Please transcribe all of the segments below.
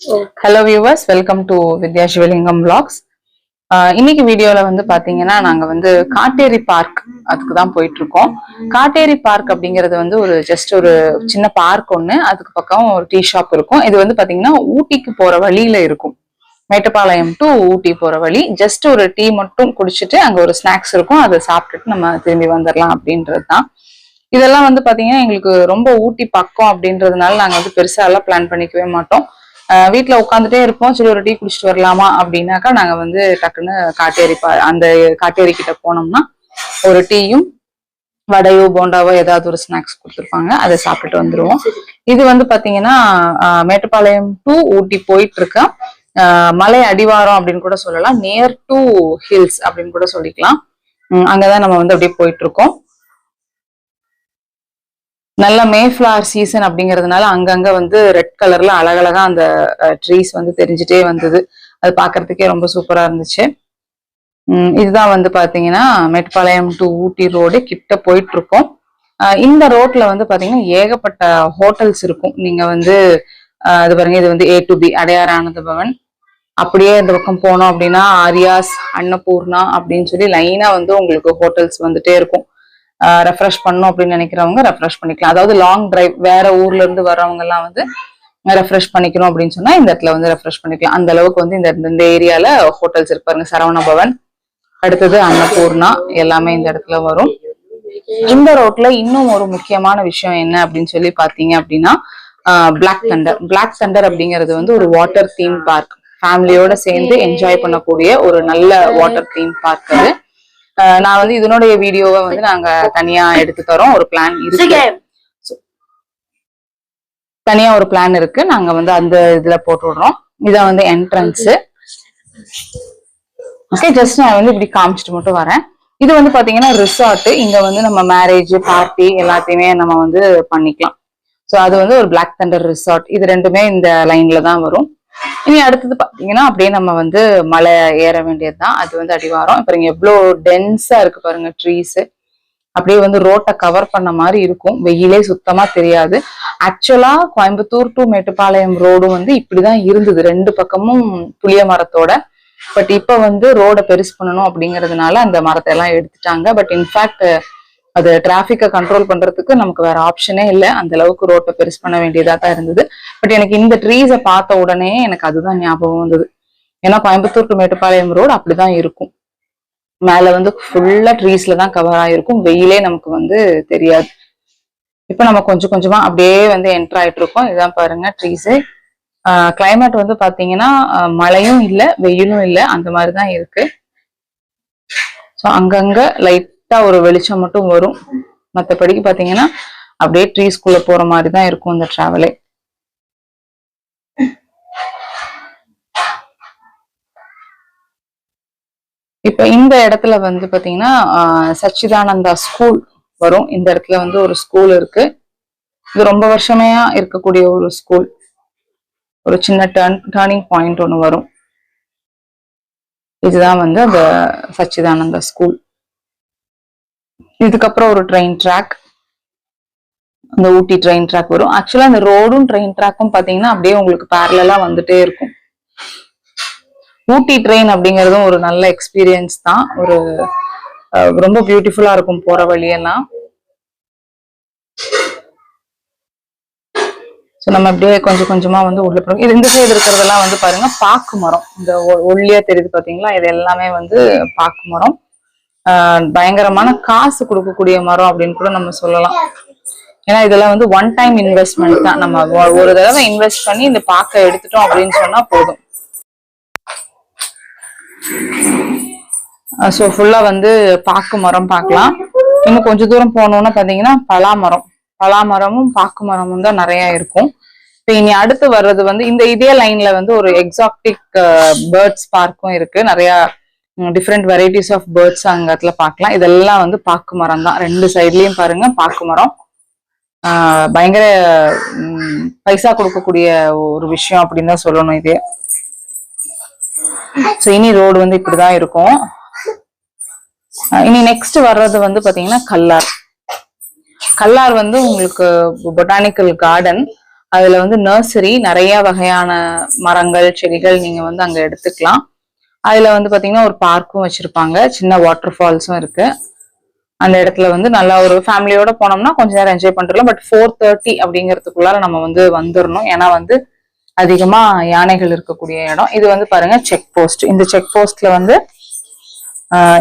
Hello viewers, welcome to Vidya Shivalingam Vlogs. இன்னைக்கு வீடியோல வந்து பாத்தீங்கன்னா நாங்க வந்து காட்டேரி பார்க் அதுக்கு தான் போயிட்டு இருக்கோம். காட்டேரி பார்க் அப்படிங்கிறது வந்து ஒரு ஜஸ்ட் ஒரு சின்ன பார்க் ஒண்ணு, அதுக்கு பக்கம் ஒரு டீ ஷாப் இருக்கும். இது வந்து பாத்தீங்கன்னா ஊட்டிக்கு போற வழியில இருக்கும். மேட்டுப்பாளையம் டு ஊட்டி போற வழி. ஜஸ்ட் ஒரு டீ மட்டும் குடிச்சிட்டு அங்க ஒரு ஸ்நாக்ஸ் இருக்கும், அதை சாப்பிட்டுட்டு நம்ம திரும்பி வந்துடலாம் அப்படின்றது தான். இதெல்லாம் வந்து பாத்தீங்கன்னா எங்களுக்கு ரொம்ப ஊட்டி பக்கம் அப்படின்றதுனால நாங்க வந்து பெருசா எல்லாம் பிளான் பண்ணிக்கவே மாட்டோம். வீட்டுல உட்காந்துட்டே இருப்போம், சரி ஒரு டீ குடிச்சிட்டு வரலாமா அப்படின்னாக்கா நாங்க வந்து டக்குன்னு அந்த காட்டேரி கிட்ட போனோம்னா ஒரு டீயும் வடையோ போண்டாவோ ஏதாவது ஒரு ஸ்நாக்ஸ் கொடுத்துருப்பாங்க, அதை சாப்பிட்டுட்டு வந்துருவோம். இது வந்து பாத்தீங்கன்னா மேட்டுப்பாளையம் டு ஊட்டி போயிட்டு இருக்க மலை அடிவாரம் அப்படின்னு கூட சொல்லலாம், நியர் டு ஹில்ஸ் அப்படின்னு கூட சொல்லிக்கலாம். அங்கதான் நம்ம வந்து அப்படியே போயிட்டு இருக்கோம். நல்ல மேஃப்ளவர் சீசன் அப்படிங்கிறதுனால அங்கங்க வந்து ரெட் கலர்ல அழகழகா அந்த ட்ரீஸ் வந்து தெரிஞ்சுட்டே வந்தது. அது பாக்குறதுக்கே ரொம்ப சூப்பரா இருந்துச்சு. இதுதான் வந்து பாத்தீங்கன்னா மேட்டுப்பாளையம் டு ஊட்டி ரோடு கிட்ட போயிட்டு இருக்கோம். இந்த ரோட்ல வந்து பாத்தீங்கன்னா ஏகப்பட்ட ஹோட்டல்ஸ் இருக்கும். நீங்க வந்து அது பாருங்க, இது வந்து A to B Adyar Ananda Pawan. அப்படியே இந்த பக்கம் போனோம் அப்படின்னா ஆரியாஸ், அன்னபூர்ணா அப்படின்னு சொல்லி லைனா வந்து உங்களுக்கு ஹோட்டல்ஸ் வந்துட்டே இருக்கும். ரெஃப்ரெஷ் பண்ணும் அப்படின்னு நினைக்கிறவங்க ரெஃப்ரெஷ் பண்ணிக்கலாம். அதாவது லாங் டிரைவ் வேற ஊர்ல இருந்து வர்றவங்க எல்லாம் வந்து ரெஃப்ரெஷ் பண்ணிக்கணும் அப்படின்னு சொன்னா இந்த இடத்துல வந்து ரெஃப்ரெஷ் பண்ணிக்கலாம். அந்த அளவுக்கு வந்து இந்த ஏரியால ஹோட்டல்ஸ் இருப்பாருங்க. சரவண பவன், அடுத்தது அன்னபூர்ணா, எல்லாமே இந்த இடத்துல வரும். இந்த ரோட்ல இன்னும் ஒரு முக்கியமான விஷயம் என்ன அப்படின்னு சொல்லி பாத்தீங்க அப்படின்னா பிளாக் தண்டர் அப்படிங்கிறது வந்து ஒரு வாட்டர் தீம் பார்க். ஃபேமிலியோட சேர்ந்து என்ஜாய் பண்ணக்கூடிய ஒரு நல்ல வாட்டர் தீம் பார்க் அது. நான் வந்து இதனுடைய வீடியோவை வந்து நாங்க தனியா எடுத்து தரோம். ஒரு பிளான் இருக்கு, தனியா ஒரு பிளான் இருக்கு, நாங்க வந்து அந்த இதுல போட்டு விடுறோம். இதான் வந்து என்ட்ரன்ஸ். ஓகே, ஜஸ்ட் நான் வந்து இப்படி காமிச்சிட்டு மட்டும் வரேன். இது வந்து பாத்தீங்கன்னா ரிசார்ட். இங்க வந்து நம்ம மேரேஜ், பார்ட்டி எல்லாத்தையுமே நம்ம வந்து பண்ணிக்கலாம். ஸோ அது வந்து ஒரு பிளாக் தண்டர் ரிசார்ட். இது ரெண்டுமே இந்த லைன்ல தான் வரும். இனி அடுத்தது பாத்தீங்கன்னா அப்படியே நம்ம வந்து மலை ஏற வேண்டியதுதான். அது வந்து அடிவாரம். இப்ப இங்க எவ்வளவு டென்ஸா இருக்கு பாருங்க ட்ரீஸ். அப்படியே வந்து ரோட்டை கவர் பண்ண மாதிரி இருக்கும், வெயிலே சுத்தமா தெரியாது. ஆக்சுவலா கோயம்புத்தூர் டு மேட்டுப்பாளையம் ரோடு வந்து இப்படிதான் இருந்தது, ரெண்டு பக்கமும் புளிய மரத்தோட. பட் இப்ப வந்து ரோட பெருசு பண்ணணும் அப்படிங்கிறதுனால அந்த மரத்தை எல்லாம் எடுத்துட்டாங்க. பட் இன்ஃபேக்ட் அது டிராபிக்கை கண்ட்ரோல் பண்றதுக்கு நமக்கு வேற ஆப்ஷனே இல்லை, அந்த அளவுக்கு ரோட்டை பெருசு பண்ண வேண்டியதா தான் இருந்தது. பட் எனக்கு இந்த ட்ரீஸை பார்த்த உடனே எனக்கு அதுதான் ஞாபகம் வந்தது. ஏன்னா கோயம்புத்தூர் டு மேட்டுப்பாளையம் ரோடு அப்படிதான் இருக்கும், மேல வந்து ஃபுல்லா ட்ரீஸ்ல தான் கவர் ஆயிருக்கும், வெயிலே நமக்கு வந்து தெரியாது. இப்ப நம்ம கொஞ்சம் கொஞ்சமா அப்படியே வந்து என்டர் ஆயிட்டு இருக்கோம். இதான் பாருங்க ட்ரீஸ். கிளைமேட் வந்து பாத்தீங்கன்னா மழையும் இல்லை வெயிலும் இல்லை, அந்த மாதிரிதான் இருக்கு. ஸோ அங்கங்க லைட்டா ஒரு வெளிச்சம் மட்டும் வரும், மற்றபடிக்கு பாத்தீங்கன்னா அப்படியே ட்ரீஸ்குள்ள போற மாதிரி தான் இருக்கும் இந்த டிராவலே. இப்ப இந்த இடத்துல வந்து பாத்தீங்கன்னா சச்சிதானந்தா ஸ்கூல் வரும். இந்த இடத்துல வந்து ஒரு ஸ்கூல் இருக்கு. இது ரொம்ப வருஷமையா இருக்கக்கூடிய ஒரு ஸ்கூல். ஒரு சின்ன டர்னிங் பாயிண்ட் ஒன்று வரும். இதுதான் வந்து அந்த சச்சிதானந்தா ஸ்கூல். இதுக்கப்புறம் ஒரு ட்ரெயின் ட்ராக், அந்த ஊட்டி ட்ரெயின் ட்ராக் வரும். ஆக்சுவலா அந்த ரோடும் ட்ரெயின் ட்ராக்கும் பாத்தீங்கன்னா அப்படியே உங்களுக்கு பேரலா வந்துட்டே இருக்கும். ஊட்டி ட்ரெயின் அப்படிங்கறதும் ஒரு நல்ல எக்ஸ்பீரியன்ஸ் தான். ஒரு ரொம்ப பியூட்டிஃபுல்லா இருக்கும் போற வழியெல்லாம். ஸோ நம்ம அப்படியே கொஞ்சம் கொஞ்சமா வந்து உள்ள போறோம். இது இந்த சைடு இருக்கிறதெல்லாம் வந்து பாருங்க பாக்கு மரம். இந்த ஒல்லியா தெரியுது பாத்தீங்களா, இது எல்லாமே வந்து பாக்கு மரம். பயங்கரமான காசு கொடுக்கக்கூடிய மரம் அப்படின்னு கூட நம்ம சொல்லலாம். ஏன்னா இதெல்லாம் வந்து ஒன் டைம் இன்வெஸ்ட்மெண்ட் தான். நம்ம ஒரு தடவை இன்வெஸ்ட் பண்ணி இந்த பாக்கை எடுத்துட்டோம் அப்படின்னு சொன்னா போதும். ஸோ ஃபுல்லா வந்து பாக்கு மரம் பார்க்கலாம். இன்னும் கொஞ்சம் தூரம் போனோம்னா பாத்தீங்கன்னா பலாமரமும் பாக்கு மரமும் தான் நிறைய இருக்கும். இப்போ இனி அடுத்து வர்றது வந்து இதே லைன்ல வந்து ஒரு எக்ஸாக்டிக் பேர்ட்ஸ் பார்க்கும் இருக்கு. நிறைய டிஃப்ரெண்ட் வெரைட்டிஸ் ஆஃப் பேர்ட்ஸ் அங்க இடத்துல பார்க்கலாம். இதெல்லாம் வந்து பாக்கு மரம் தான். ரெண்டு சைட்லயும் பாருங்க பாக்கு மரம். பயங்கர பைசா கொடுக்கக்கூடிய ஒரு விஷயம் அப்படின்னு தான் சொல்லணும் இதே. ஸோ இனி ரோடு வந்து இப்படிதான் இருக்கும். இனி நெக்ஸ்ட் வர்றது வந்து பாத்தீங்கன்னா கல்லார் வந்து உங்களுக்கு பொட்டானிக்கல் கார்டன். அதுல வந்து நர்சரி, நிறைய வகையான மரங்கள் செடிகள் நீங்க வந்து அங்க எடுத்துக்கலாம். அதுல வந்து பாத்தீங்கன்னா ஒரு பார்க்கும் வச்சிருப்பாங்க, சின்ன வாட்டர் ஃபால்ஸும் இருக்கு. அந்த இடத்துல வந்து நல்லா ஒரு ஃபேமிலியோட போனோம்னா கொஞ்ச நேரம் என்ஜாய் பண்றலாம். பட் 4:30 அப்படிங்கிறதுக்குள்ளார நம்ம வந்து வந்துடணும். ஏன்னா வந்து அதிகமா யானைகள் இருக்கக்கூடிய இடம். இது வந்து பாருங்க செக் போஸ்ட். இந்த செக் போஸ்ட்ல வந்து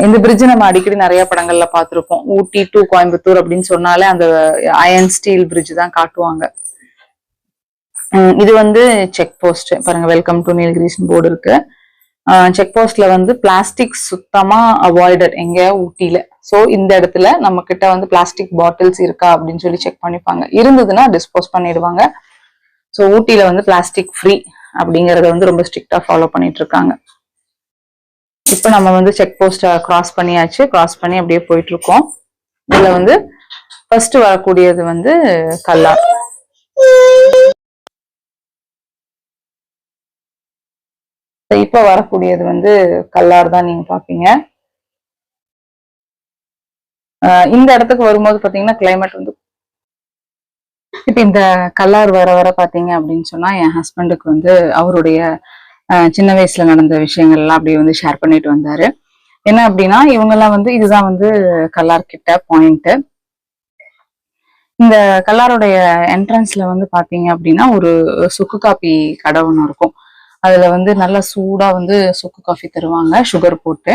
இந்த பிரிட்ஜ் நம்ம அடிக்கடி நிறைய படங்கள்ல பார்த்திருப்போம். ஊட்டி டு கோயம்புத்தூர் அப்படின்னு சொன்னாலே அந்த அயன் ஸ்டீல் பிரிட்ஜ் தான் காட்டுவாங்க. இது வந்து செக் போஸ்ட் பாருங்க, வெல்கம் டு நீலகிரிஸ் போர்டு இருக்கு. செக் போஸ்ட்ல வந்து பிளாஸ்டிக் சுத்தமா அவாய்டட் எங்க ஊட்டியில. ஸோ இந்த இடத்துல நம்ம கிட்ட வந்து பிளாஸ்டிக் பாட்டில்ஸ் இருக்கா அப்படின்னு சொல்லி செக் பண்ணிப்பாங்க. இருந்ததுன்னா டிஸ்போஸ் பண்ணிடுவாங்க. ஸோ ஊட்டியில வந்து பிளாஸ்டிக் ஃப்ரீ அப்படிங்கறத வந்து ரொம்ப ஸ்ட்ரிக்டா ஃபாலோ பண்ணிட்டு இருக்காங்க. இப்ப நம்ம வந்து செக் போஸ்ட கிராஸ் பண்ணியாச்சு. கிராஸ் பண்ணி அப்படியே போயிட்டு இருக்கோம். இதுல வந்து ஃபர்ஸ்ட் வரக்கூடியது வந்து கல்லார். இப்ப வரக்கூடியது வந்து கல்லார் தான் நீங்க பாப்பீங்க. இந்த இடத்துக்கு வரும்போது பாத்தீங்கன்னா கிளைமேட் வந்து இப்ப இந்த கல்லார் வர வர பாத்தீங்க அப்படின்னு சொன்னா என் ஹஸ்பண்டுக்கு வந்து அவருடைய சின்ன வயசுல நடந்த விஷயங்கள் எல்லாம் அப்படியே வந்து ஷேர் பண்ணிட்டு வந்தாரு. என்ன அப்படின்னா இவங்க எல்லாம் வந்து இதுதான் வந்து கல்லார் கிட்ட பாயிண்ட். இந்த கல்லாருடைய என்ட்ரன்ஸ்ல வந்து பாத்தீங்க அப்படின்னா ஒரு சுக்கு காப்பி கடை ஒன்று இருக்கும். அதுல வந்து நல்லா சூடா வந்து சுக்கு காஃபி தருவாங்க, சுகர் போட்டு.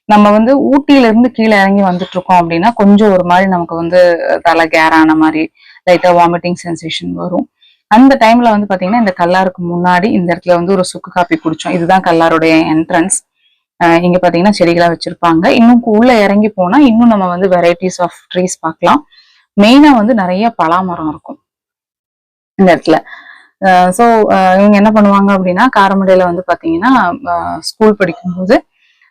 நம்ம வந்து ஊட்டியில இருந்து கீழே இறங்கி வந்துட்டு இருக்கோம் அப்படின்னா கொஞ்சம் ஒரு மாதிரி நமக்கு வந்து தலை கேரான மாதிரி லைட்டா வாமிட்டிங் சென்சேஷன் வரும். அந்த டைம்ல வந்து பாத்தீங்கன்னா இந்த கல்லாருக்கு முன்னாடி இந்த இடத்துல வந்து ஒரு சுக்கு காப்பி குடிச்சோம். இதுதான் கல்லாருடைய என்ட்ரன்ஸ். இங்க பாத்தீங்கன்னா செடிகளா வச்சிருப்பாங்க. இன்னும் உள்ள இறங்கி போனா இன்னும் நம்ம வந்து வெரைட்டிஸ் ஆஃப் ட்ரீஸ் பார்க்கலாம். மெயினா வந்து நிறைய பலாமரம் இருக்கும் இந்த இடத்துல. ஸோ இவங்க என்ன பண்ணுவாங்க அப்படின்னா காரமடையில வந்து பாத்தீங்கன்னா ஸ்கூல் படிக்கும்போது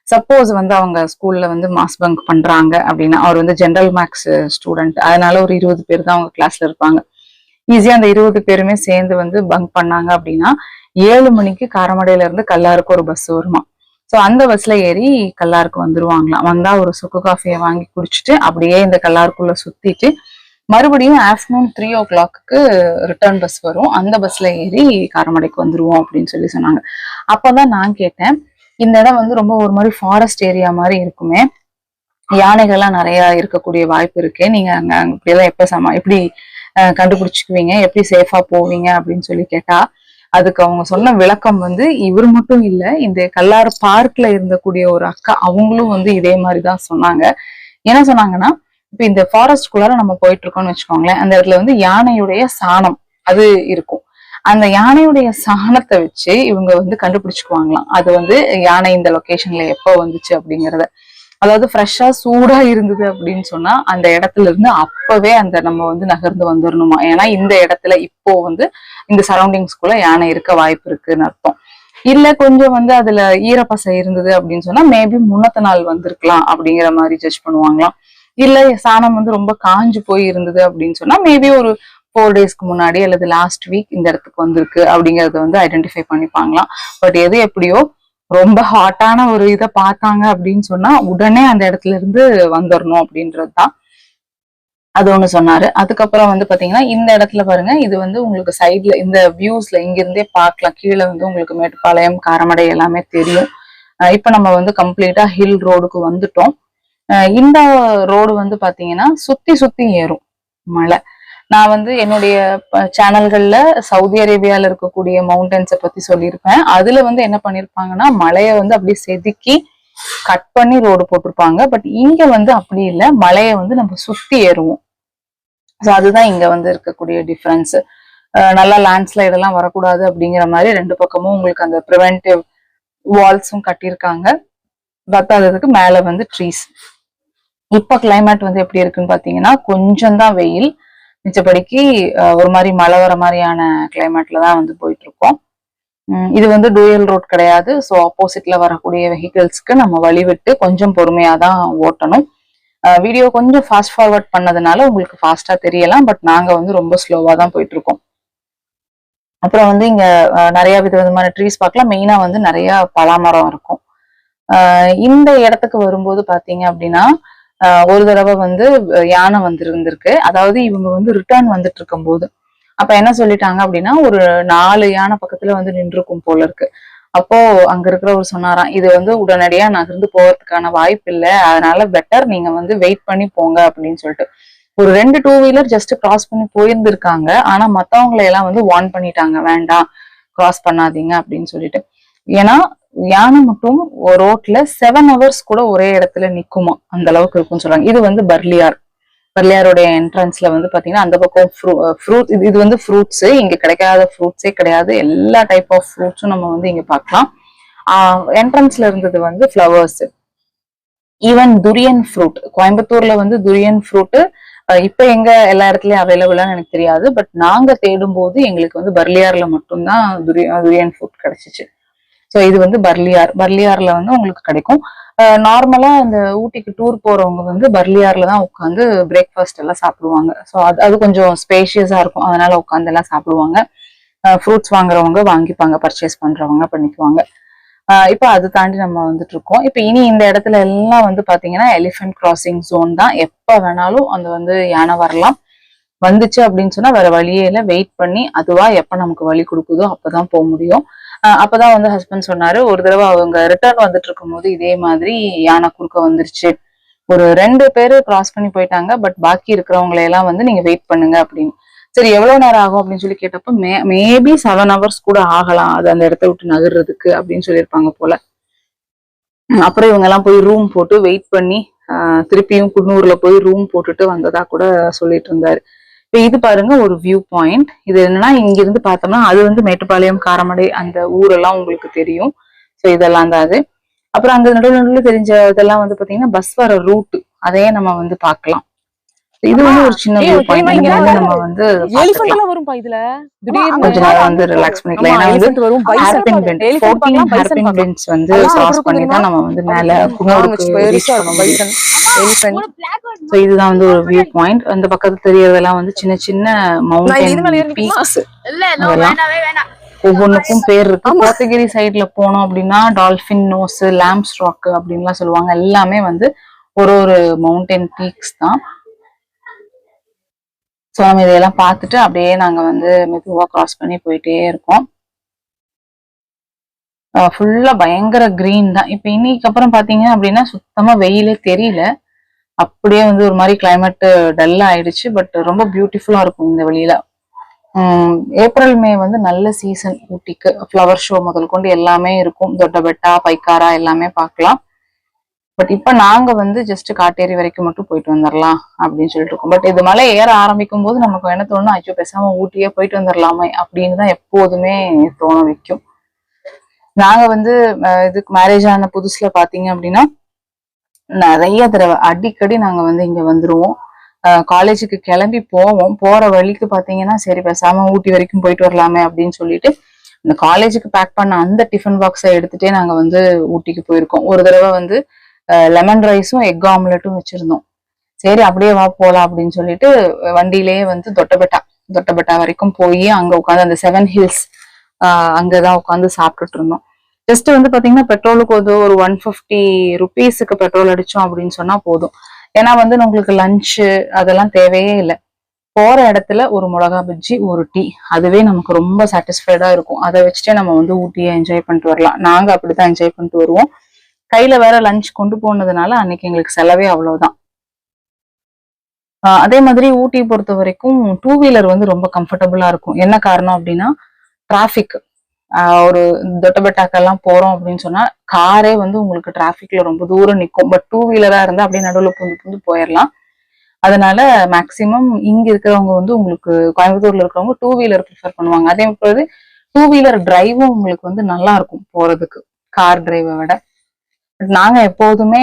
சப்போஸ் வந்து அவங்க ஸ்கூல்ல வந்து மாஸ் பங்க் பண்றாங்க அப்படின்னா, அவர் வந்து ஜென்ரல் மேக்ஸ் ஸ்டூடெண்ட், அதனால ஒரு 20 பேர் தான் அவங்க கிளாஸ்ல இருப்பாங்க. ஈஸியா அந்த 20 பேருமே சேர்ந்து வந்து பங்க் பண்ணாங்க அப்படின்னா 7 மணிக்கு காரமடையில இருந்து கல்லாருக்கு ஒரு பஸ் வருமா. ஸோ அந்த பஸ்ல ஏறி கல்லாருக்கு வந்துருவாங்களாம். வந்தா ஒரு சுக்கு காஃபியை வாங்கி குடிச்சிட்டு அப்படியே இந்த கல்லாருக்குள்ள சுத்திட்டு மறுபடியும் ஆஃப்டர்நூன் 3 o'clock ரிட்டர்ன் பஸ் வரும். அந்த பஸ்ல ஏறி காரமடைக்கு வந்துருவோம் அப்படின்னு சொல்லி சொன்னாங்க. அப்பதான் நான் கேட்டேன், இந்த இடம் வந்து ரொம்ப ஒரு மாதிரி ஃபாரஸ்ட் ஏரியா மாதிரி இருக்குமே, யானைகள்லாம் நிறைய இருக்கக்கூடிய வாய்ப்பு இருக்கு, நீங்க அங்க இப்படியெல்லாம் எப்படி கண்டுபிடிச்சுக்குவீங்க, எப்படி சேஃபா போவீங்க அப்படின்னு சொல்லி கேட்டா, அதுக்கு அவங்க சொன்ன விளக்கம் வந்து இவர் மட்டும் இல்ல, இந்த கல்லாறு பார்க்ல இருந்தக்கூடிய ஒரு அக்கா அவங்களும் வந்து இதே மாதிரிதான் சொன்னாங்க. என்ன சொன்னாங்கன்னா, இப்ப இந்த ஃபாரஸ்ட்குள்ளார நம்ம போயிட்டு இருக்கோம்னு வச்சுக்கோங்களேன், அந்த இடத்துல வந்து யானையுடைய சாணம் அது இருக்கும். அந்த யானையுடைய சாணத்தை வச்சு இவங்க வந்து கண்டுபிடிச்சுக்குவாங்களாம் அது வந்து யானை இந்த லொகேஷன்ல எப்போ வந்துச்சு அப்படிங்கறத. அதாவது ஃப்ரெஷ்ஷா சூடா இருந்தது அப்படின்னு சொன்னா அந்த இடத்துல இருந்து அப்பவே அந்த நம்ம வந்து நகர்ந்து வந்துடணுமா. ஏன்னா இந்த இடத்துல இப்போ வந்து இந்த சரௌண்டிங்ஸ்குள்ள யானை இருக்க வாய்ப்பு இருக்குன்னு அர்த்தம். இல்ல கொஞ்சம் வந்து அதுல ஈரப்பசை இருந்தது அப்படின்னு சொன்னா மேபி முன்னத்த நாள் வந்திருக்கலாம் அப்படிங்கிற மாதிரி ஜட்ஜ் பண்ணுவாங்களாம். இல்ல சாணம் வந்து ரொம்ப காஞ்சு போய் இருந்தது அப்படின்னு சொன்னா மேபி ஒரு 4 daysக்கு முன்னாடி அல்லது லாஸ்ட் வீக் இந்த இடத்துக்கு வந்திருக்கு அப்படிங்கறத வந்து ஐடென்டிஃபை பண்ணிப்பாங்களாம். பட் எது எப்படியோ ரொம்ப ஹாட்டான ஒரு இதை பார்த்தாங்க அப்படின்னு சொன்னா உடனே அந்த இடத்துல இருந்து வந்துடணும் அப்படின்றதுதான். அது ஒண்ணு சொன்னாரு. அதுக்கப்புறம் வந்து பாத்தீங்கன்னா இந்த இடத்துல பாருங்க, இது வந்து உங்களுக்கு சைட்ல இந்த வியூஸ்ல இங்க இருந்தே பார்க்கலாம். கீழே வந்து உங்களுக்கு மேட்டுப்பாளையம், காரமடை எல்லாமே தெரியும். இப்ப நம்ம வந்து கம்ப்ளீட்டா ஹில் ரோடுக்கு வந்துட்டோம். இந்த ரோடு வந்து பாத்தீங்கன்னா சுத்தி சுத்தி ஏறும் மலை. நான் வந்து என்னுடைய சேனல்கள்ல சவுதி அரேபியால இருக்கக்கூடிய மவுண்டன்ஸை பத்தி சொல்லியிருப்பேன். அதுல வந்து என்ன பண்ணிருப்பாங்கன்னா மலையை வந்து அப்படியே செதுக்கி கட் பண்ணி ரோடு போட்டிருப்பாங்க. பட் இங்க வந்து அப்படி இல்லை, மலையை வந்து நம்ம சுத்தி ஏறுவோம். ஸோ அதுதான் இங்க வந்து இருக்கக்கூடிய டிஃபரன்ஸ். நல்லா லேண்ட்ஸ்லைட் எல்லாம் வரக்கூடாது அப்படிங்கிற மாதிரி 2 பக்கமும் உங்களுக்கு அந்த ப்ரிவென்டிவ் வால்ஸும் கட்டியிருக்காங்க. பத்தாததுக்கு மேல வந்து ட்ரீஸ். இப்ப கிளைமேட் வந்து எப்படி இருக்குன்னு பாத்தீங்கன்னா கொஞ்சம் தான் வெயில், மிச்சப்படிக்கு ஒரு மாதிரி மழை வர மாதிரியான கிளைமேட்ல தான் வந்து போயிட்டு இருக்கோம். இது வந்து டூயல் ரோட் கிடையாது. ஸோ ஆப்போசிட்ல வரக்கூடிய வெஹிக்கிள்ஸ்க்கு நம்ம வழி விட்டு கொஞ்சம் பொறுமையா தான் ஓட்டணும். வீடியோ கொஞ்சம் ஃபாஸ்ட் ஃபார்வர்ட் பண்ணதுனால உங்களுக்கு ஃபாஸ்டா தெரியலாம். பட் நாங்க வந்து ரொம்ப ஸ்லோவா தான் போயிட்டு இருக்கோம். அப்புறம் வந்து இங்க நிறைய விதவிதமான ட்ரீஸ் பார்க்கலாம். மெயினா வந்து நிறைய பலாமரம் இருக்கும். இந்த இடத்துக்கு வரும்போது பாத்தீங்க அப்படின்னா ஒரு தடவை வந்து யானை வந்து இருந்திருக்கு. அதாவது இவங்க வந்து ரிட்டர்ன் வந்துட்டு இருக்கும் போது அப்ப என்ன சொல்லிட்டாங்க அப்படின்னா ஒரு 4 யானை பக்கத்துல வந்து நின்றுக்கும் போல இருக்கு. அப்போ அங்க இருக்கிறவர் சொன்னாராம், இது வந்து உடனடியா நகர்ந்து போறதுக்கான வாய்ப்பு இல்ல, அதனால பெட்டர் நீங்க வந்து வெயிட் பண்ணி போங்க அப்படின்னு சொல்லிட்டு. ஒரு 2 டூ வீலர் ஜஸ்ட் கிராஸ் பண்ணி போயிருந்திருக்காங்க. ஆனா மத்தவங்களை எல்லாம் வந்து வார்ன் பண்ணிட்டாங்க, வேண்டாம் கிராஸ் பண்ணாதீங்க அப்படின்னு சொல்லிட்டு. ஏன்னா யானை மட்டும் ரோட்ல 7 ஹவர்ஸ் கூட ஒரே இடத்துல நிக்குமா, அந்த அளவுக்கு இருக்கும்னு சொல்றாங்க. இது வந்து பர்லியார். பர்லியாருடைய என்ட்ரன்ஸ்ல வந்து பாத்தீங்கன்னா அந்த பக்கம் ஃப்ரூட் இது வந்து ஃப்ரூட்ஸ், இங்க கிடைக்காத ஃப்ரூட்ஸே கிடையாது. எல்லா டைப் ஆஃப் ஃப்ரூட்ஸும் நம்ம வந்து இங்க பார்க்கலாம். என்ட்ரன்ஸ்ல இருந்தது வந்து ஃப்ளவர்ஸ். ஈவன் துரியன் ஃப்ரூட், கோயம்புத்தூர்ல வந்து துரியன் ஃப்ரூட் இப்ப எங்க எல்லா இடத்துலயும் அவைலபிளான்னு எனக்கு தெரியாது. பட் நாங்க தேடும் போது எங்களுக்கு வந்து பர்லியார்ல மட்டும்தான் துரியன் ஃப்ரூட் கிடைச்சிச்சு. சோ இது வந்து பர்லியார்ல வந்து உங்களுக்கு கிடைக்கும். நார்மலா இந்த ஊட்டிக்கு டூர் போறவங்க வந்து பர்லியார்ல தான் உட்காந்து பிரேக்ஃபாஸ்ட் எல்லாம் சாப்பிடுவாங்க. ஸோ அது கொஞ்சம் ஸ்பேஷியஸா இருக்கும், அதனால உட்காந்து எல்லாம் சாப்பிடுவாங்க. ஃப்ரூட்ஸ் வாங்குறவங்க வாங்கிப்பாங்க, பர்ச்சேஸ் பண்றவங்க பண்ணிக்குவாங்க. இப்ப அது தாண்டி நம்ம வந்துட்டு இருக்கோம். இப்ப இனி இந்த இடத்துல எல்லாம் வந்து பாத்தீங்கன்னா எலிஃபென்ட் கிராசிங் ஜோன் தான். எப்ப வேணாலும் அந்த வந்து யானை வரலாம். வந்துச்சு அப்படின்னு சொன்னா வேற வழியே இல்லை, வெயிட் பண்ணி அதுவா எப்ப நமக்கு வழி கொடுக்குதோ அப்பதான் போக முடியும். அப்பதான் வந்து ஹஸ்பண்ட் சொன்னாரு, ஒரு தடவை அவங்க ரிட்டர்ன் வந்துட்டு இருக்கும் போது இதே மாதிரி யானை குறுக்க வந்துருச்சு, ஒரு 2 பேரு கிராஸ் பண்ணி போயிட்டாங்க, பட் பாக்கி இருக்கிறவங்களை எல்லாம் வந்து நீங்க வெயிட் பண்ணுங்க அப்படின்னு. சரி எவ்வளவு நேரம் ஆகும் அப்படின்னு சொல்லி கேட்டப்ப மேபி 7 ஹவர்ஸ் கூட ஆகலாம் அது அந்த இடத்த விட்டு நகர்றதுக்கு அப்படின்னு சொல்லியிருப்பாங்க போல. அப்புறம் இவங்க எல்லாம் போய் ரூம் போட்டு வெயிட் பண்ணி திருப்பியும் குன்னூர்ல போய் ரூம் போட்டுட்டு வந்ததா கூட சொல்லிட்டு இருந்தாரு. இப்ப இது பாருங்க ஒரு வியூ பாயிண்ட். இது என்னன்னா இங்க இருந்து பார்த்தோம்னா அது வந்து மேட்டுப்பாளையம், காரமடை அந்த ஊரெல்லாம் உங்களுக்கு தெரியும். சோ இதெல்லாம் தான் அது. அப்புறம் அங்க நடுவில் தெரிஞ்ச இதெல்லாம் வந்து பாத்தீங்கன்னா பஸ் வர ரூட், அதையே நம்ம வந்து பாக்கலாம். இது வந்து ஒரு சின்ன வியூ பாயிண்ட். இங்க வந்து நம்ம வந்து எலிஃபென்ட் எல்லாம் வரும்பா இதுல. திடீர்னு கொஞ்ச நேரம் வந்து ரிலாக்ஸ் பண்ணிக்கலாம். ஏன்னா வந்து ஹேர்பின் பெண்ட் 14 ஹேர்பின் பெண்ட்ஸ் வந்து கிராஸ் பண்ணி தான் நம்ம வந்து மேல குன்னூருக்கு ரீச் பண்ண முடியும். சோ இதுதான் வந்து ஒரு வியூ பாயிண்ட். அந்த பக்கத்துல தெரியறதெல்லாம் வந்து சின்ன சின்ன மவுண்டன் பீக்ஸ். ஒவ்வொன்றுக்கும் பேர் இருக்கு. கோத்தகிரி சைட்ல போனோம் அப்படின்னா டால்பின் நோஸ், லாம்ஸ் ராக் அப்படின்லாம் சொல்லுவாங்க. எல்லாமே வந்து ஒரு மவுண்டன் பீக்ஸ் தான். ஸோ நம்ம இதையெல்லாம் பார்த்துட்டு அப்படியே நாங்க வந்து மெதுவா கிராஸ் பண்ணி போயிட்டே இருக்கோம். ஃபுல்லா பயங்கர கிரீன் தான். இப்ப இன்னைக்கு அப்புறம் பாத்தீங்க அப்படின்னா சுத்தமா வெயிலே தெரியல. அப்படியே வந்து ஒரு மாதிரி கிளைமேட் டல்லா ஆயிடுச்சு. பட் ரொம்ப பியூட்டிஃபுல்லா இருக்கும் இந்த வெளியில. ஏப்ரல் மே வந்து நல்ல சீசன் ஊட்டிக்கு. ஃப்ளவர் ஷோ முதல் கொண்டு எல்லாமே இருக்கும். தொட்டபெட்டா, பைக்காரா எல்லாமே பார்க்கலாம். பட் இப்ப நாங்க வந்து ஜஸ்ட் காட்டேரி வரைக்கும் மட்டும் போயிட்டு வந்துடலாம் அப்படின்னு சொல்லிட்டு இருக்கோம். பட் இது மலை ஏற ஆரம்பிக்கும் போது நமக்கு என்ன தோணும், ஐயோ பேசாம ஊட்டியே போயிட்டு வந்துடலாமே அப்படின்னு தான் எப்போதுமே தோண வைக்கும். நாங்க வந்து இதுக்கு மேரேஜ் ஆன புதுசுல பாத்தீங்க அப்படின்னா நிறைய தடவை அடிக்கடி நாங்க வந்து இங்க வந்துருவோம். காலேஜுக்கு கிளம்பி போவோம். போற வழிக்கு பாத்தீங்கன்னா சரி பேசாம ஊட்டி வரைக்கும் போயிட்டு வரலாமே அப்படின்னு சொல்லிட்டு இந்த காலேஜுக்கு பேக் பண்ண அந்த டிஃபன் பாக்ஸை எடுத்துட்டே நாங்க வந்து ஊட்டிக்கு போயிருக்கோம். ஒரு தடவை வந்து லெமன் ரைஸும் எக் ஆம்லெட்டும் வச்சிருந்தோம். சரி அப்படியே வா போலாம் அப்படின்னு சொல்லிட்டு வண்டியிலேயே வந்து தொட்டபெட்டா வரைக்கும் போய் அங்க உட்காந்து அந்த 7 ஹில்ஸ் அங்கதான் உட்காந்து சாப்பிட்டுட்டு இருந்தோம். ஜஸ்ட் வந்து பாத்தீங்கன்னா பெட்ரோலுக்கு ஒரு 150 ருபீஸுக்கு பெட்ரோல் அடிச்சோம் அப்படின்னு சொன்னா போதும். ஏன்னா வந்து உங்களுக்கு லஞ்சு அதெல்லாம் தேவையே இல்லை. போற இடத்துல ஒரு மிளகா பஜ்ஜி, ஒரு டீ, அதுவே நமக்கு ரொம்ப சாட்டிஸ்ஃபைடா இருக்கும். அதை வச்சுட்டே நம்ம வந்து ஊட்டியை என்ஜாய் பண்ணிட்டு வரலாம். நாங்க அப்படித்தான் என்ஜாய் பண்ணிட்டு வருவோம். கையில வேற லஞ்ச் கொண்டு போனதுனால அன்னைக்கு எங்களுக்கு செலவே அவ்வளவுதான். அதே மாதிரி ஊட்டி பொறுத்த வரைக்கும் 2 வீலர் வந்து ரொம்ப கம்ஃபர்டபுளா இருக்கும். என்ன காரணம் அப்படின்னா டிராபிக். ஒரு தொட்டபெட்டாக்கெல்லாம் போறோம் அப்படின்னு சொன்னா காரே வந்து உங்களுக்கு டிராபிக்ல ரொம்ப தூரம் நிற்கும். பட் 2 வீலரா இருந்தா அப்படியே நடுவில் புந்து போயிடலாம். அதனால மேக்சிமம் இங்க இருக்கிறவங்க வந்து உங்களுக்கு கோயம்புத்தூர்ல இருக்கிறவங்க 2 வீலர் ப்ரிஃபர் பண்ணுவாங்க. அதே மாதிரி 2 வீலர் டிரைவும் உங்களுக்கு வந்து நல்லா இருக்கும் போறதுக்கு கார் டிரைவை விட. நாங்க எப்போதுமே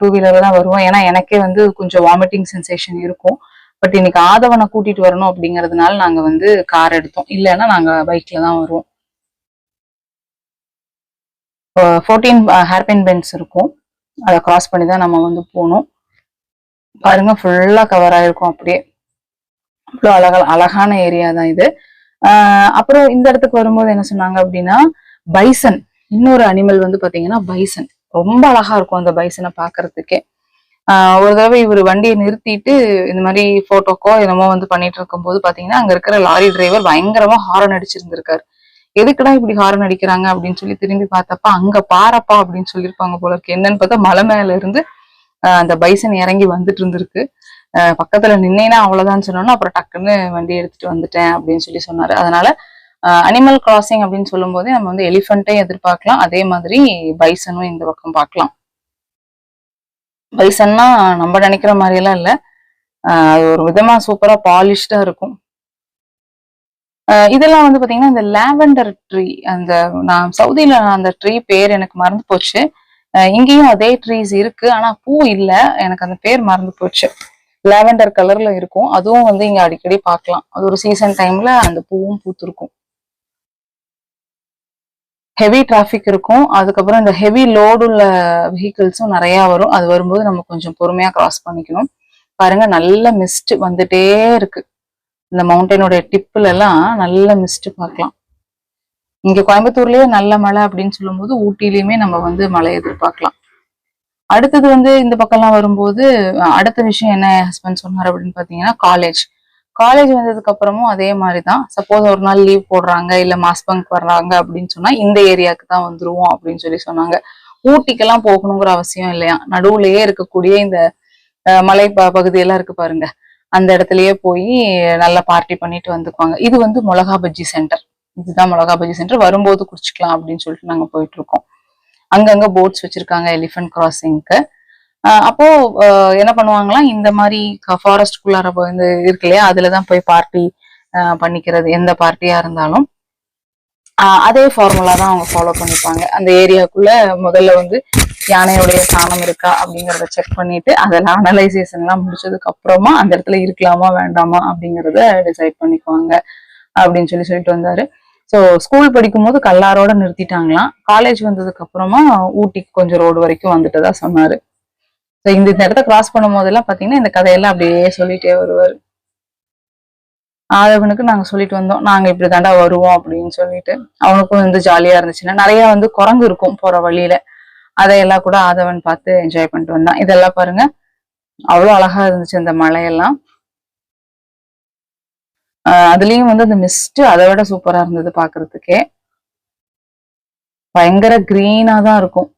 2 வீலர் தான் வருவோம். ஏன்னா எனக்கே வந்து கொஞ்சம் வாமிட்டிங் சென்சேஷன் இருக்கும். பட் இன்னைக்கு ஆதவனை கூட்டிட்டு வரணும் அப்படிங்கறதுனால நாங்க வந்து கார் எடுத்தோம். இல்லைன்னா நாங்க பைக்ல தான் வருவோம். 14 ஹேர்பின் பெண்ட்ஸ் இருக்கும். அதை கிராஸ் பண்ணி தான் நம்ம வந்து போகணும். பாருங்க ஃபுல்லா கவர் ஆயிருக்கும். அப்படியே அவ்வளோ அழகான ஏரியா தான் இது. அப்புறம் இந்த இடத்துக்கு வரும்போது என்ன சொன்னாங்க அப்படின்னா பைசன், இன்னொரு அனிமல் வந்து பாத்தீங்கன்னா பைசன் ரொம்ப அழகா இருக்கும். அந்த பைசனை பாக்குறதுக்கே ஒரு தடவை இவர் வண்டியை நிறுத்திட்டு இந்த மாதிரி போட்டோக்கோ என்னமோ வந்து பண்ணிட்டு இருக்கும்போது பாத்தீங்கன்னா அங்க இருக்கிற லாரி டிரைவர் பயங்கரமா ஹாரன் அடிச்சிருந்திருக்காரு. எதுக்குடா இப்படி ஹாரன் அடிக்கிறாங்க அப்படின்னு சொல்லி திரும்பி பார்த்தப்ப அங்க பாரப்பா அப்படின்னு சொல்லியிருப்பாங்க போல இருக்கு. என்னன்னு பார்த்தா மலை மேல இருந்து அந்த பைசன் இறங்கி வந்துட்டு இருந்திருக்கு. பக்கத்துல நின்னேன்னா அவ்வளவுதான் சொன்னோன்னா அப்புறம் டக்குன்னு வண்டி எடுத்துட்டு வந்துட்டேன் அப்படின்னு சொல்லி சொன்னாரு. அதனால அனிமல் கிராசிங் அப்படின்னு சொல்லும் போதே நம்ம வந்து எலிஃபென்ட்டையும் எதிர்பார்க்கலாம், அதே மாதிரி பைசனும் இந்த பக்கம் பார்க்கலாம். பைசன்னா நம்ம நினைக்கிற மாதிரி எல்லாம் இல்ல, அது ஒரு விதமா சூப்பரா பாலிஷ்டா இருக்கும். இதெல்லாம் வந்து பாத்தீங்கன்னா இந்த லாவெண்டர் ட்ரீ, அந்த நான் சவுதியில அந்த ட்ரீ பேர் எனக்கு மறந்து போச்சு. இங்கேயும் அதே ட்ரீஸ் இருக்கு, ஆனா பூ இல்ல, எனக்கு அந்த பேர் மறந்து போச்சு. லாவெண்டர் கலர்ல இருக்கும், அதுவும் வந்து இங்க அடிக்கடி பார்க்கலாம். அது ஒரு சீசன் டைம்ல அந்த பூவும் பூத்திருக்கும். ஹெவி டிராஃபிக் இருக்கும், அதுக்கப்புறம் இந்த ஹெவி லோடு உள்ள வெஹிக்கிள்ஸும் நிறைய வரும். அது வரும்போது நம்ம கொஞ்சம் பொறுமையா கிராஸ் பண்ணிக்கணும். பாருங்க நல்ல மிஸ்ட் வந்துட்டே இருக்கு. இந்த மவுண்டனுடைய டிப்புல எல்லாம் நல்ல மிஸ்ட் பார்க்கலாம். இங்க கோயம்புத்தூர்லயே நல்ல மழை அப்படின்னு சொல்லும் போது ஊட்டியிலயுமே நம்ம வந்து மழை எதிர்பார்க்கலாம். அடுத்தது வந்து இந்த பக்கம்லாம் வரும்போது அடுத்த விஷயம் என்ன ஹஸ்பண்ட் சொன்னார் அப்படின்னு பாத்தீங்கன்னா காலேஜ் வந்ததுக்கு அப்புறமும் அதே மாதிரிதான். சப்போஸ் ஒரு நாள் லீவ் போடுறாங்க இல்ல மாஸ் பங்க் வர்றாங்க அப்படின்னு சொன்னா இந்த ஏரியாவுக்கு தான் வந்துருவோம் அப்படின்னு சொல்லி சொன்னாங்க. ஊட்டிக்கெல்லாம் போகணுங்கிற அவசியம் இல்லையா, நடுவுலயே இருக்கக்கூடிய இந்த மலை பகுதியெல்லாம் இருக்கு பாருங்க, அந்த இடத்துலயே போய் நல்லா பார்ட்டி பண்ணிட்டு வந்துக்குவாங்க. இது வந்து மிளகா பஜ்ஜி சென்டர், இதுதான் மிளகா பஜ்ஜி சென்டர். வரும்போது குடிச்சுக்கலாம் அப்படின்னு சொல்லிட்டு நாங்க போயிட்டு இருக்கோம். அங்கங்க போட்ஸ் வச்சிருக்காங்க எலிஃபென்ட் கிராசிங்க்கு. அப்போ என்ன பண்ணுவாங்களாம், இந்த மாதிரி ஃபாரஸ்ட்குள்ளார வந்து இருக்கு இல்லையா, அதுலதான் போய் பார்ட்டி பண்ணிக்கிறது. எந்த பார்ட்டியா இருந்தாலும் அதே ஃபார்முலா தான் அவங்க ஃபாலோ பண்ணிப்பாங்க. அந்த ஏரியாக்குள்ள முதல்ல வந்து யானையுடைய சாணம் இருக்கா அப்படிங்கறத செக் பண்ணிட்டு அதெல்லாம் அனலைசேஷன் எல்லாம் முடிச்சதுக்கு அப்புறமா அந்த இடத்துல இருக்கலாமா வேண்டாமா அப்படிங்கறத டிசைட் பண்ணிக்குவாங்க அப்படின்னு சொல்லிட்டு வந்தாரு. ஸோ ஸ்கூல் படிக்கும் போது கல்லாரோட நிறுத்திட்டாங்களாம், காலேஜ் வந்ததுக்கு அப்புறமா ஊட்டிக்கு கொஞ்சம் ரோடு வரைக்கும் வந்துட்டதா சொன்னாரு. ஸோ இந்த இடத்த கிராஸ் பண்ணும் போதெல்லாம் பாத்தீங்கன்னா இந்த கதையெல்லாம் அப்படியே சொல்லிட்டே வருவாரு. ஆதவனுக்கு நாங்க சொல்லிட்டு வந்தோம், நாங்க இப்படி தாண்டா வருவோம் அப்படின்னு சொல்லிட்டு. அவனுக்கும் வந்து ஜாலியா இருந்துச்சுன்னா நிறைய வந்து குரங்கு இருக்கும் போற வழியில, அதையெல்லாம் கூட ஆதவன் பார்த்து என்ஜாய் பண்ணிட்டு வந்தான். இதெல்லாம் பாருங்க அவ்வளவு அழகா இருந்துச்சு இந்த மலையெல்லாம். அதுலயும் வந்து அந்த மிஸ்ட் அதை விட சூப்பரா இருந்தது பாக்குறதுக்கே. பயங்கர கிரீனா தான் இருக்கும்.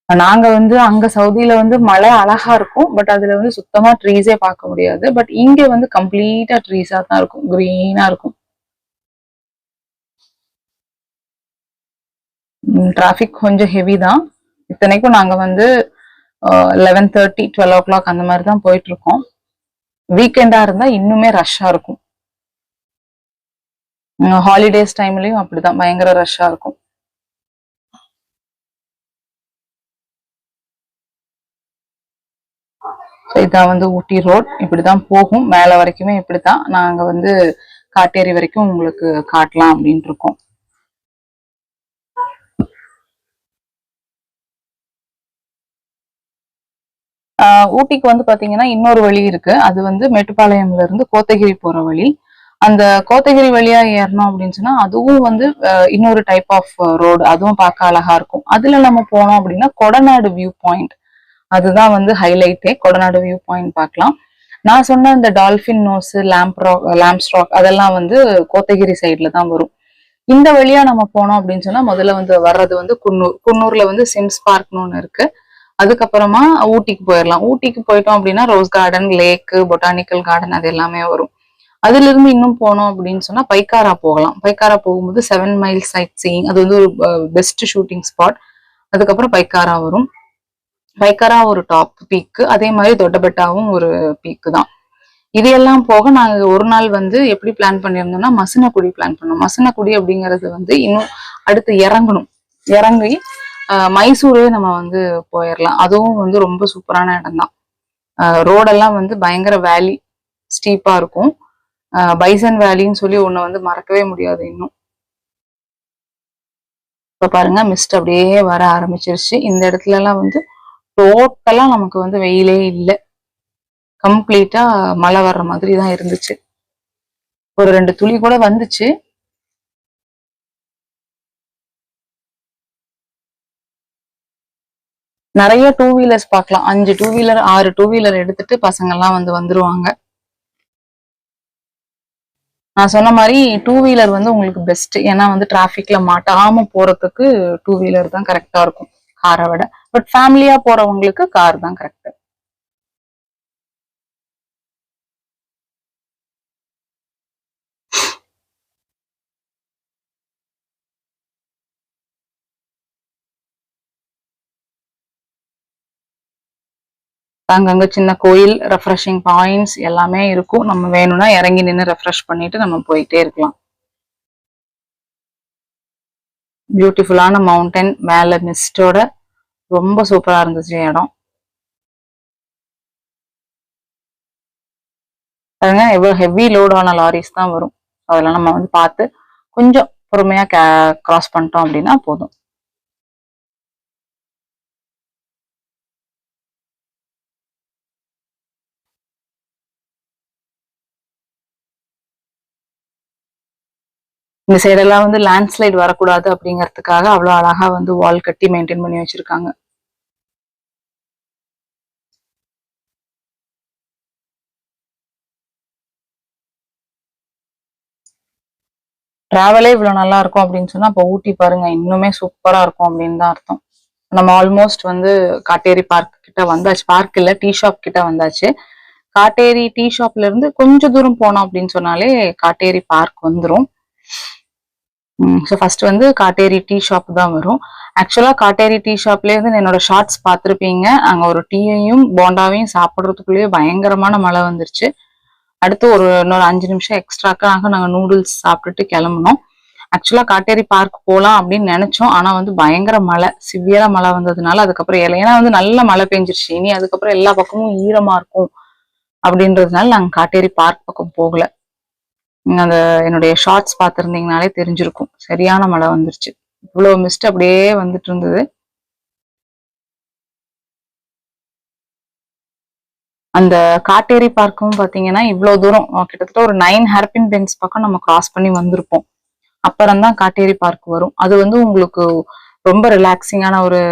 நாங்க வந்து அங்க சவுதியில வந்து மழை அழகா இருக்கும், பட் அதுல வந்து சுத்தமா ட்ரீஸே பார்க்க முடியாது. பட் இங்க வந்து கம்ப்ளீட்டா ட்ரீஸா தான் இருக்கும், கிரீனா இருக்கும். டிராபிக் கொஞ்சம் ஹெவி தான். இத்தனைக்கும் நாங்க வந்து 11:30 12 o'clock அந்த மாதிரி தான் போயிட்டு இருக்கோம். வீக்கெண்டா இருந்தா இன்னுமே ரஷ்ஷா இருக்கும். ஹாலிடேஸ் டைம்லயும் அப்படிதான் பயங்கர ரஷ்ஷா இருக்கும். இதான் வந்து ஊட்டி ரோட், இப்படிதான் போகும் மேல வரைக்குமே. இப்படித்தான் நாங்க வந்து காட்டேரி வரைக்கும் உங்களுக்கு காட்டலாம் அப்படின்ட்டு இருக்கோம். ஊட்டிக்கு வந்து பாத்தீங்கன்னா இன்னொரு வழி இருக்கு, அது வந்து மேட்டுப்பாளையம்ல இருந்து கோத்தகிரி போற வழி. அந்த கோத்தகிரி வழியா ஏறணும் அப்படின்னு சொன்னா அதுவும் வந்து இன்னொரு டைப் ஆஃப் ரோடு, அதுவும் பார்க்க அழகா இருக்கும். அதுல நம்ம போனோம் அப்படின்னா கொடநாடு வியூ பாயிண்ட், அதுதான் வந்து ஹைலைட்டே. கொடநாடு வியூ பாயிண்ட் பார்க்கலாம். நான் சொன்ன இந்த டால்பின் நோஸ், லாம்ப்ஸ்டாக் அதெல்லாம் வந்து கோத்தகிரி சைட்ல தான் வரும். இந்த வழியா நம்ம போனோம் அப்படின்னு சொன்னா முதல்ல வந்து வர்றது வந்து குன்னூர்ல வந்து சிம்ஸ் பார்க்னு ஒண்ணு இருக்கு. அதுக்கப்புறமா ஊட்டிக்கு போயிடலாம். ஊட்டிக்கு போயிட்டோம் அப்படின்னா rose garden, lake, botanical garden அது எல்லாமே வரும். அதுல இருந்து இன்னும் போனோம் அப்படின்னு சொன்னா பைக்காரா போகலாம். பைக்காரா போகும்போது 7 மைல்ஸ் சைட் சீயிங், அது வந்து ஒரு பெஸ்ட் ஷூட்டிங் ஸ்பாட். அதுக்கப்புறம் பைக்காரா வரும். பைக்காரா ஒரு டாப் பீக்கு, அதே மாதிரி தொட்டபெட்டாவும் ஒரு பீக்கு தான். இதையெல்லாம் போக நாங்க ஒரு நாள் வந்து எப்படி பிளான் பண்ணியிருந்தோம்னா மசனக்குடி பிளான் பண்ணோம். மசனக்குடி அப்படிங்கிறது வந்து இன்னும் அடுத்து இறங்கி மைசூரே நம்ம வந்து போயிடலாம். அதுவும் வந்து ரொம்ப சூப்பரான இடம் தான். ரோடெல்லாம் வந்து பயங்கர வேலி, ஸ்டீப்பா இருக்கும். பைசன் வேலின்னு சொல்லி ஒண்ணு வந்து மறக்கவே முடியாது இன்னும். இப்ப பாருங்க மிஸ்ட் அப்படியே வர ஆரம்பிச்சிருச்சு. இந்த இடத்துல எல்லாம் வந்து டோட்டலா நமக்கு வந்து வெயிலே இல்லை, கம்ப்ளீட்டா மழை வர்ற மாதிரி தான் இருந்துச்சு. ஒரு 2 துளி கூட வந்துச்சு. நிறைய டூ வீலர்ஸ் பார்க்கலாம். 5 டூ வீலர் 6 டூ வீலர் எடுத்துட்டு பசங்க எல்லாம் வந்துருவாங்க. நான் சொன்ன மாதிரி டூ வீலர் உங்களுக்கு பெஸ்ட். ஏன்னா டிராபிக்ல மாட்டாம போறதுக்கு டூ வீலர் தான் கரெக்டா இருக்கும் காரை விட. பட் ஃபேமிலியா போறவங்களுக்கு கார் தான் கரெக்ட். அங்கங்க சின்ன கோயில், ரெஃப்ரெஷிங் பாயிண்ட்ஸ் எல்லாமே இருக்கும். நம்ம வேணும்னா இறங்கி நின்று ரெஃப்ரெஷ் பண்ணிட்டு நம்ம போயிட்டே இருக்கலாம். பியூட்டிஃபுல்லான மவுண்டன், மேல மிஸ்டோட ரொம்ப சூப்பரா இருந்துச்சு இடம். பாருங்க எவ்வளவு ஹெவி லோடான லாரிஸ் தான் வரும். அதெல்லாம் நம்ம பார்த்து கொஞ்சம் பொறுமையா கிராஸ் பண்ணிட்டோம் அப்படின்னா போதும். இந்த சைடெல்லாம் லேண்ட்ஸ்லைட் வரக்கூடாது அப்படிங்கறதுக்காக அவ்வளவு அழகா வால் கட்டி மெயின்டைன் பண்ணி வச்சிருக்காங்க. டிராவலே இவ்வளவு நல்லா இருக்கும் அப்படின்னு சொன்னா அப்ப ஊட்டி பாருங்க இன்னுமே சூப்பரா இருக்கும் அப்படின்னு தான் அர்த்தம். நம்ம ஆல்மோஸ்ட் காட்டேரி பார்க் கிட்ட வந்தாச்சு. பார்க் இல்ல, டீ ஷாப் கிட்ட வந்தாச்சு. காட்டேரி டீ ஷாப்ல இருந்து கொஞ்சம் தூரம் போனோம் அப்படின்னு சொன்னாலே காட்டேரி பார்க் வந்துரும். ஸோ ஃபர்ஸ்ட் காட்டேரி டீ ஷாப் தான் வரும். ஆக்சுவலா காட்டேரி டீ ஷாப்லேயே என்னோட ஷார்ட்ஸ் பார்த்துருப்பீங்க. அங்க ஒரு டீயையும் போண்டாவையும் சாப்பிட்றதுக்குள்ளேயே பயங்கரமான மழை வந்துருச்சு. அடுத்து இன்னொரு 5 நிமிஷம் எக்ஸ்ட்ராக்காக நாங்க நூடுல்ஸ் சாப்பிட்டுட்டு கிளம்புனோம். ஆக்சுவலா காட்டேரி பார்க் போலாம் அப்படின்னு நினைச்சோம். ஆனா பயங்கர மழை, சிவியரா மழை வந்ததுனால அதுக்கப்புறம் ஏன்னா நல்ல மழை பெஞ்சிருச்சு. இனி அதுக்கப்புறம் எல்லா பக்கமும் ஈரமா இருக்கும் அப்படின்றதுனால நாங்க காட்டேரி பார்க் பக்கம் போகல. அந்த என்னுடைய ஷார்ட்ஸ் பார்த்திருந்தீங்கனாலே தெரிஞ்சிருக்கும். சரியான மழை வந்துருச்சு. இவ்வளவு மிஸ்ட் அப்படியே வந்துட்டு இருந்தது. அந்த காட்டேரி பார்க்கும் பாத்தீங்கன்னா இவ்வளவு தூரம் கிட்டத்தட்ட ஒரு 9 ஹேர்பின் பென்ஸ் பக்கம் நம்ம கிராஸ் பண்ணி வந்திருப்போம். அப்புறம் தான் காட்டேரி பார்க் வரும். அது உங்களுக்கு ரொம்ப ரிலாக்ஸிங்கான ஒரு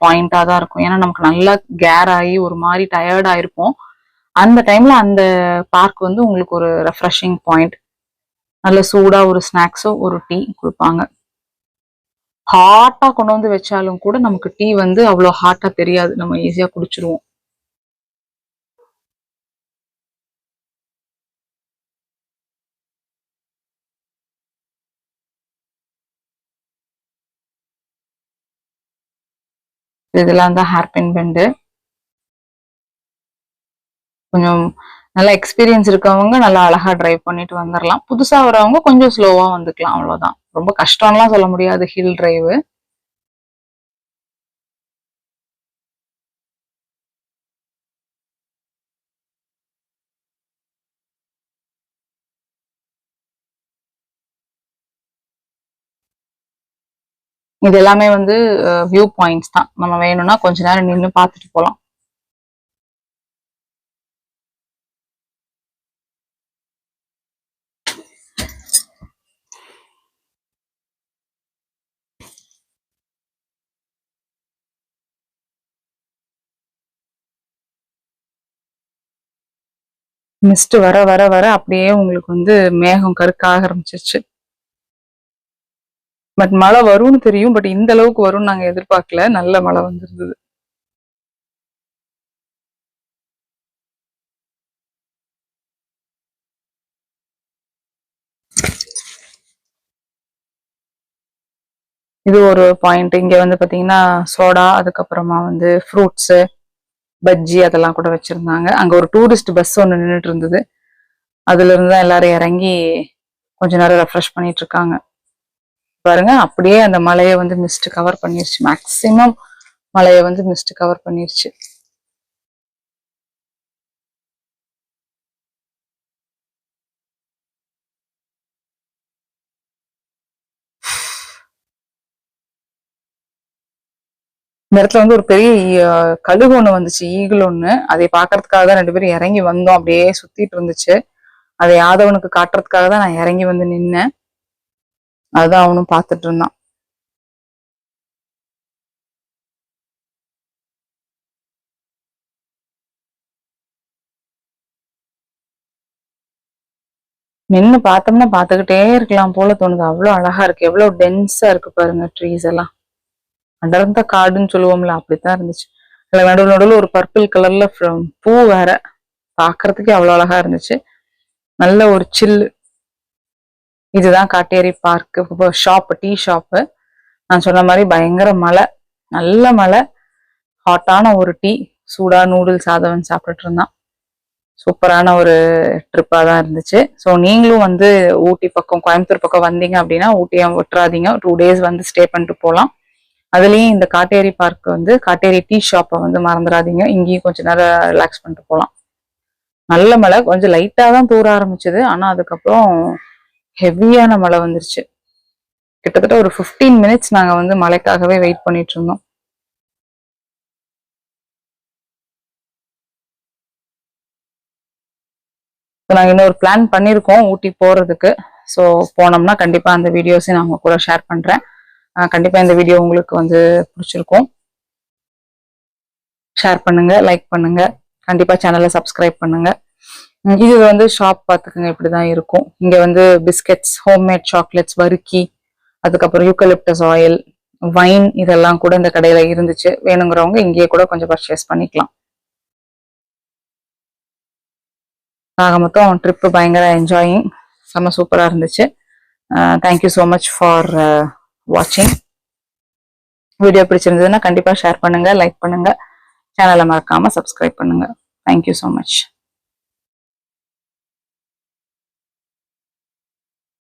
பாயிண்டா தான் இருக்கும். ஏன்னா நமக்கு நல்லா கேர் ஆகி ஒரு மாதிரி டயர்ட் ஆயிருப்போம். அந்த டைம்ல அந்த பார்க் உங்களுக்கு ஒரு ரெஃப்ரெஷிங் பாயிண்ட். நல்ல சூடா ஒரு ஸ்நாக்ஸோ ஒரு டீ கொடுப்பாங்க. ஹாட்டா கொண்டு வச்சாலும் கூட நமக்கு டீ அவ்வளவு ஹாட்டா தெரியாது. நம்ம ஈஸியா குடிச்சிருவோம். இதெல்லாம் தான் ஹேர்பின் பெண்டு. கொஞ்சம் நல்லா எக்ஸ்பீரியன்ஸ் இருக்கவங்க நல்லா அழகா டிரைவ் பண்ணிட்டு வந்துடலாம். புதுசா வரவங்க கொஞ்சம் ஸ்லோவா வந்துக்கலாம், அவ்வளவுதான். ரொம்ப கஷ்டம்லாம் சொல்ல முடியாது ஹில் டிரைவ். இது எல்லாமே வியூ பாயிண்ட்ஸ் தான். நம்ம வேணும்னா கொஞ்ச நேரம் நின்று பார்த்துட்டு போலாம். மிஸ்ட் வர வர வர அப்படியே உங்களுக்கு மேகம் கருக்காக ஆரம்பிச்சிருச்சு. பட் மழை வரும்னு தெரியும். பட் இந்த அளவுக்கு வரும்னு நாங்க எதிர்பார்க்கல. நல்ல மழை வந்திருந்தது. இது ஒரு பாயிண்ட். இங்க பாத்தீங்கன்னா சோடா, அதுக்கப்புறமா ஃப்ரூட்ஸ், பஜ்ஜி அதெல்லாம் கூட வச்சிருந்தாங்க. அங்க ஒரு டூரிஸ்ட் பஸ் ஒன்று நின்றுட்டு இருந்தது. அதுல இருந்து தான் எல்லாரும் இறங்கி கொஞ்ச நேரம் ரெஃப்ரெஷ் பண்ணிட்டு இருக்காங்க. பாருங்க அப்படியே அந்த மலையை மிஸ்ட் கவர் பண்ணிருச்சு. மேக்சிமம் மலையை மிஸ்ட் கவர் பண்ணிருச்சு. இந்த இடத்துல ஒரு பெரிய கழுகு ஒண்ணு வந்துச்சு, ஈகிள் ஒண்ணு. அதை பாக்குறதுக்காக தான் 2 பேரும் இறங்கி வந்தோம். அப்படியே சுத்திட்டு இருந்துச்சு. அதை யாதவனுக்கு காட்டுறதுக்காக தான் நான் இறங்கி நின்னேன். அதுதான் அவனும் பார்த்துட்டு இருந்தான். நின்னு பார்த்தோம்னா பார்த்துக்கிட்டே இருக்கலாம் போல தோணுது. அவ்வளவு அழகா இருக்கு. எவ்வளவு டென்ஸா இருக்கு பாருங்க ட்ரீஸ் எல்லாம். அடர்ந்த காடுன்னு சொல்லுவோம்ல, அப்படித்தான் இருந்துச்சு. அதுல நடுவில் நடுவில் ஒரு பர்பிள் கலர்ல பூ வேற, பாக்குறதுக்கே அவ்வளவு அழகா இருந்துச்சு. நல்ல ஒரு சில்லு. இதுதான் காட்டேரி பார்க் ஷாப், டீ ஷாப்பு. நான் சொன்ன மாதிரி பயங்கர மழை, நல்ல மழை, ஹாட்டான ஒரு டீ, சூடா நூடுல்ஸ் சாதவன் சாப்பிட்டுட்டு இருந்தான். சூப்பரான ஒரு ட்ரிப்பா தான் இருந்துச்சு. ஸோ நீங்களும் வந்து ஊட்டி பக்கம், கோயம்புத்தூர் பக்கம் வந்தீங்க அப்படின்னா ஊட்டியை விட்டுறாதீங்க. 2 days வந்து ஸ்டே பண்ணிட்டு போகலாம். அதுலயும் இந்த காட்டேரி பார்க் வந்து காட்டேரி டீ ஷாப்பை வந்து மறந்துடாதீங்க. இங்கேயும் கொஞ்சம் நேரம் ரிலாக்ஸ் பண்ணிட்டு போகலாம். நல்ல மழை, கொஞ்சம் லைட்டா தான் தூர ஆரம்பிச்சது. ஆனா அதுக்கப்புறம் ஹெவியான மழை வந்துருச்சு. கிட்டத்தட்ட ஒரு 15 minutes நாங்க வந்து மழைக்காகவே வெயிட் பண்ணிட்டு இருந்தோம். நாங்க இன்னொரு பிளான் பண்ணிருக்கோம் ஊட்டி போறதுக்கு. ஸோ போனோம்னா கண்டிப்பா அந்த வீடியோஸையும் நான் உங்க கூட ஷேர் பண்றேன். கண்டிப்பா இந்த வீடியோ உங்களுக்கு வந்து பிடிச்சிருக்கும். ஷேர் பண்ணுங்க, லைக் பண்ணுங்க, கண்டிப்பா சேனலை சப்ஸ்கிரைப் பண்ணுங்க. இது வந்து ஷாப் பார்த்துக்குங்க, இப்படிதான் இருக்கும். இங்க வந்து பிஸ்கெட்ஸ், ஹோம்மேட் சாக்லேட்ஸ், வறுக்கி, அதுக்கப்புறம் யூக்கலிப்டஸ் ஆயில், வைன் இதெல்லாம் கூட இந்த கடையில இருந்துச்சு. வேணுங்கிறவங்க இங்கேயே கூட கொஞ்சம் பர்ச்சேஸ் பண்ணிக்கலாம். ஆக மொத்தம் ட்ரிப்பு பயங்கர என்ஜாயிங், செம்ம சூப்பரா இருந்துச்சு. தேங்க்யூ ஸோ மச் ஃபார் வாட்சிங். வீடியோ பிடிச்சிருந்ததுன்னா கண்டிப்பா ஷேர் பண்ணுங்க, லைக் பண்ணுங்க, சேனலை மறக்காம சப்ஸ்கிரைப் பண்ணுங்க. Thank you so much.